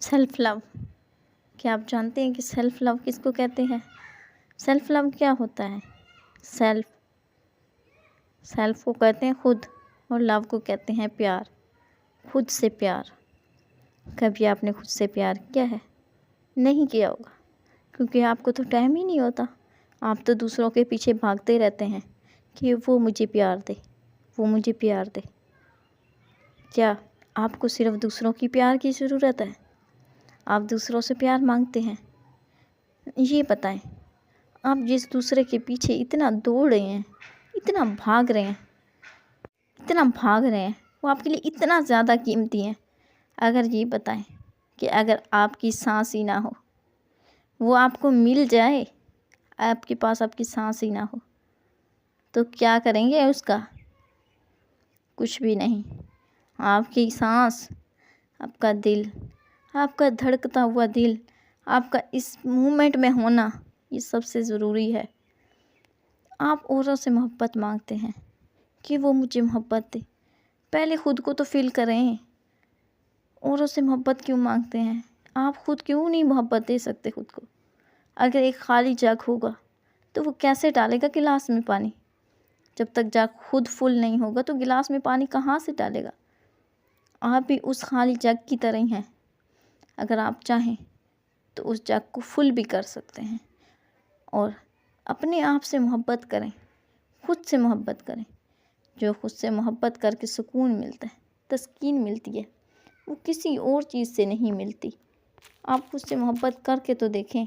Self love, کیا آپ جانتے ہیں کہ سیلف لو کس کو کہتے ہیں؟ سیلف لو کیا ہوتا ہے؟ سیلف کو کہتے ہیں خود، اور لو کو کہتے ہیں پیار، خود سے پیار۔ کبھی آپ نے خود سے پیار کیا ہے؟ نہیں کیا ہوگا، کیونکہ آپ کو تو ٹائم ہی نہیں ہوتا۔ آپ تو دوسروں کے پیچھے بھاگتے رہتے ہیں کہ وہ مجھے پیار دے، وہ مجھے پیار دے۔ کیا آپ کو صرف دوسروں کی پیار کی ضرورت ہے؟ آپ دوسروں سے پیار مانگتے ہیں؟ یہ بتائیں، آپ جس دوسرے کے پیچھے اتنا دوڑ رہے ہیں، اتنا بھاگ رہے ہیں، وہ آپ کے لیے اتنا زیادہ قیمتی ہیں۔ اگر یہ بتائیں کہ اگر آپ کی سانس ہی نہ ہو، وہ آپ کو مل جائے، آپ کے پاس آپ کی سانس ہی نہ ہو، تو کیا کریں گے اس کا؟ کچھ بھی نہیں۔ آپ کی سانس، آپ کا دل، آپ کا دھڑکتا ہوا دل، آپ کا اس مومنٹ میں ہونا، یہ سب سے ضروری ہے۔ آپ اوروں سے محبت مانگتے ہیں کہ وہ مجھے محبت دے، پہلے خود کو تو فیل کریں۔ اوروں سے محبت کیوں مانگتے ہیں؟ آپ خود کیوں نہیں محبت دے سکتے خود کو؟ اگر ایک خالی جگ ہوگا تو وہ کیسے ڈالے گا گلاس میں پانی؟ جب تک جگ خود فل نہیں ہوگا تو گلاس میں پانی کہاں سے ڈالے گا؟ آپ بھی اس خالی جگ کی طرح ہی ہیں۔ اگر آپ چاہیں تو اس جگ کو فل بھی کر سکتے ہیں، اور اپنے آپ سے محبت کریں، خود سے محبت کریں۔ جو خود سے محبت کر کے سکون ملتا ہے، تسکین ملتی ہے، وہ کسی اور چیز سے نہیں ملتی۔ آپ خود سے محبت کر کے تو دیکھیں،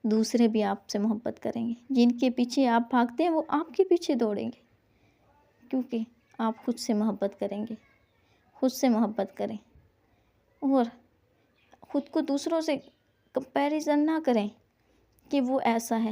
دوسرے بھی آپ سے محبت کریں گے۔ جن کے پیچھے آپ بھاگتے ہیں وہ آپ کے پیچھے دوڑیں گے، کیونکہ آپ خود سے محبت کریں گے۔ خود سے محبت کریں، اور خود کو دوسروں سے کمپیریزن نہ کریں کہ وہ ایسا ہے